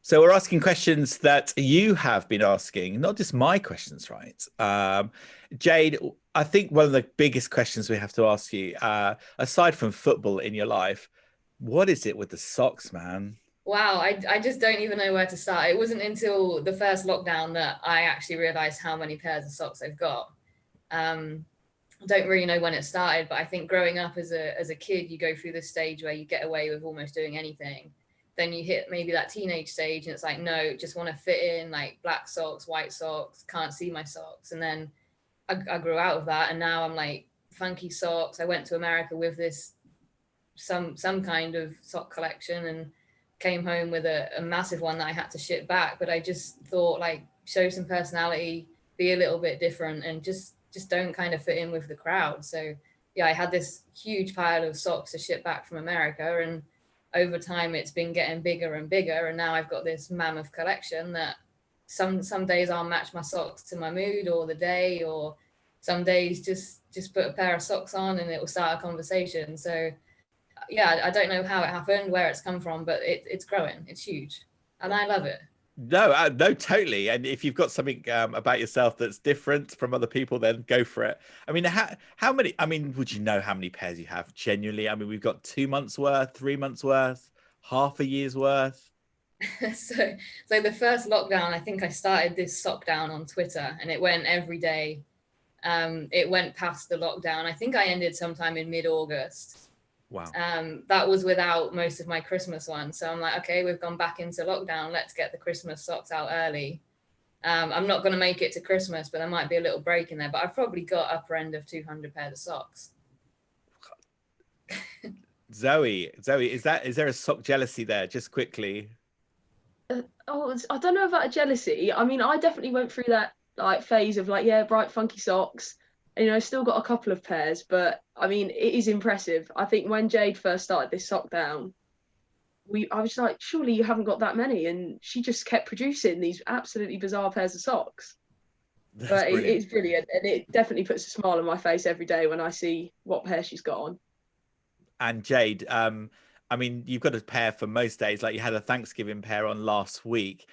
So we're asking questions that you have been asking, not just my questions, right? Jade, I think one of the biggest questions we have to ask you, aside from football in your life, what is it with the socks, man? Wow, I just don't even know where to start. It wasn't until the first lockdown that I actually realized how many pairs of socks I've got. Um, I don't really know when it started, but I think growing up as a kid, you go through this stage where you get away with almost doing anything. Then you hit maybe that teenage stage, and it's like, no, just want to fit in like black socks, white socks, can't see my socks. And then I grew out of that, and now I'm like funky socks. I went to America with this some kind of sock collection and came home with a massive one that I had to ship back. But I just thought like show some personality, be a little bit different, and just don't kind of fit in with the crowd. So yeah, I had this huge pile of socks to ship back from America, and over time it's been getting bigger and bigger, and now I've got this mammoth collection that some days I'll match my socks to my mood or the day, or some days just put a pair of socks on and it will start a conversation. So yeah, I don't know how it happened, where it's come from, but it's growing. It's huge, and I love it. No, no, totally. And if you've got something about yourself that's different from other people, then go for it. I mean, how many? I mean, would you know how many pairs you have genuinely? I mean, we've got 2 months worth, 3 months worth, half a year's worth. so so the first lockdown, I think I started this sock down on Twitter, and it went every day. It went past the lockdown. I think I ended sometime in mid-August. Wow. That was without most of my Christmas ones. So I'm like, okay, we've gone back into lockdown. Let's get the Christmas socks out early. I'm not going to make it to Christmas, but there might be a little break in there. But I've probably got upper end of 200 pairs of socks. Zoe, is there a sock jealousy there? Just quickly. I don't know about a jealousy. I mean, I definitely went through that like phase of like, yeah, bright, funky socks. And, still got a couple of pairs, but I mean, it is impressive. I think when Jade first started this sock down, I was like, surely you haven't got that many, and she just kept producing these absolutely bizarre pairs of socks. That's But brilliant. it's brilliant, and it definitely puts a smile on my face every day when I see what pair she's got on. And Jade, I mean, you've got a pair for most days. Like you had a Thanksgiving pair on last week.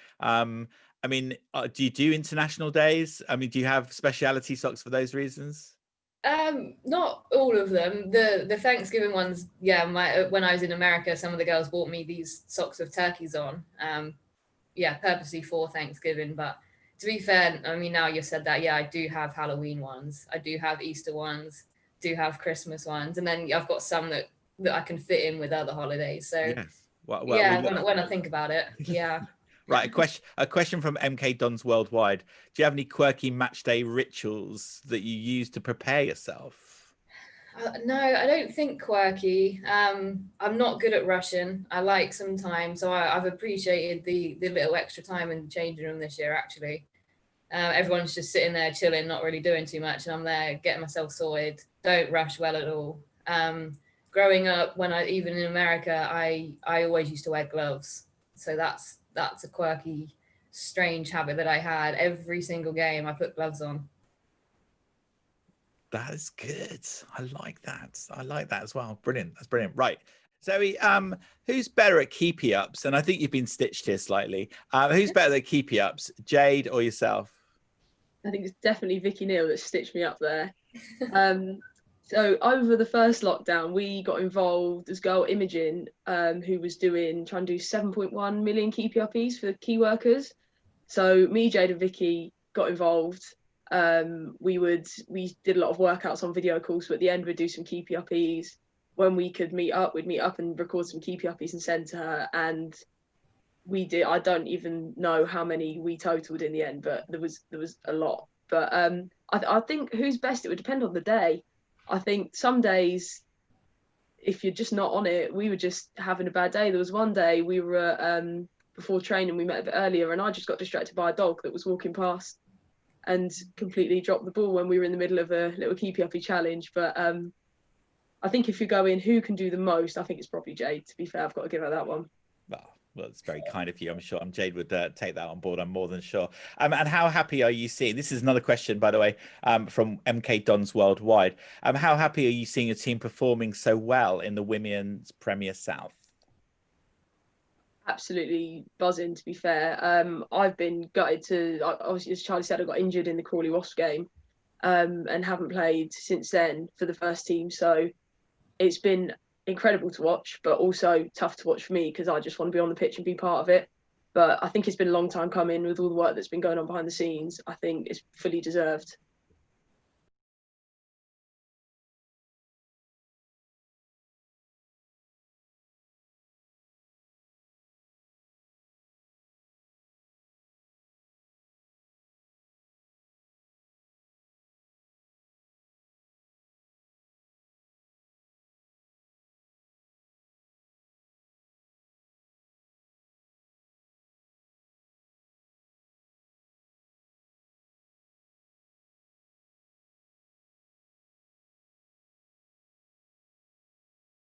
I mean, do you do international days? I mean, do you have speciality socks for those reasons? Not all of them. The Thanksgiving ones, yeah. When I was in America, some of the girls bought me these socks with turkeys on. Yeah, purposely for Thanksgiving. But to be fair, I mean, now you've said that, yeah, I do have Halloween ones. I do have Easter ones. Do have Christmas ones, and then I've got some that I can fit in with other holidays. So Yes. Well, yeah, look. when I think about it, yeah. Right, a question from MKDONS Worldwide. Do you have any quirky match day rituals that you use to prepare yourself? No, I don't think quirky. I'm not good at Russian. I like some time, so I've appreciated the little extra time in the changing room this year. Actually, everyone's just sitting there chilling, not really doing too much, and I'm there getting myself sorted. Don't rush well at all. Growing up, when I even in America, I always used to wear gloves, so that's a quirky, strange habit that I had. Every single game, I put gloves on. That is good. I like that. I like that as well. Brilliant. That's brilliant. Right. Zoe, who's better at keepy ups? And I think you've been stitched here slightly. Who's better at keepy ups, Jade or yourself? I think it's definitely Vicky Neal that stitched me up there. Um, so over the first lockdown, we got involved as girl Imogen, who was trying to do 7.1 million keepy uppies for key workers. So me, Jade, and Vicky got involved. We did a lot of workouts on video calls, but at the end we'd do some keepy uppies. When we could meet up, we'd meet up and record some keepy uppies and send to her. And we did. I don't even know how many we totaled in the end, but there was a lot. But I think who's best, it would depend on the day. I think some days, if you're just not on it, we were just having a bad day. There was one day we were before training, we met a bit earlier, and I just got distracted by a dog that was walking past and completely dropped the ball when we were in the middle of a little keepy uppy challenge. But I think if you go in, who can do the most, I think it's probably Jade. To be fair, I've got to give her that one. Well, it's very kind of you. I'm sure Jade would take that on board. I'm more than sure. And how happy are you seeing? This is another question, by the way, from MK Dons Worldwide. How happy are you seeing your team performing so well in the Women's Premier South? absolutely buzzing, to be fair. I've been gutted to, obviously, as Charlie said, I got injured in the Crawley Wasps game, and haven't played since then for the first team. So it's been incredible to watch, but also tough to watch for me because I just want to be on the pitch and be part of it. But I think it's been a long time coming with all the work that's been going on behind the scenes. I think it's fully deserved.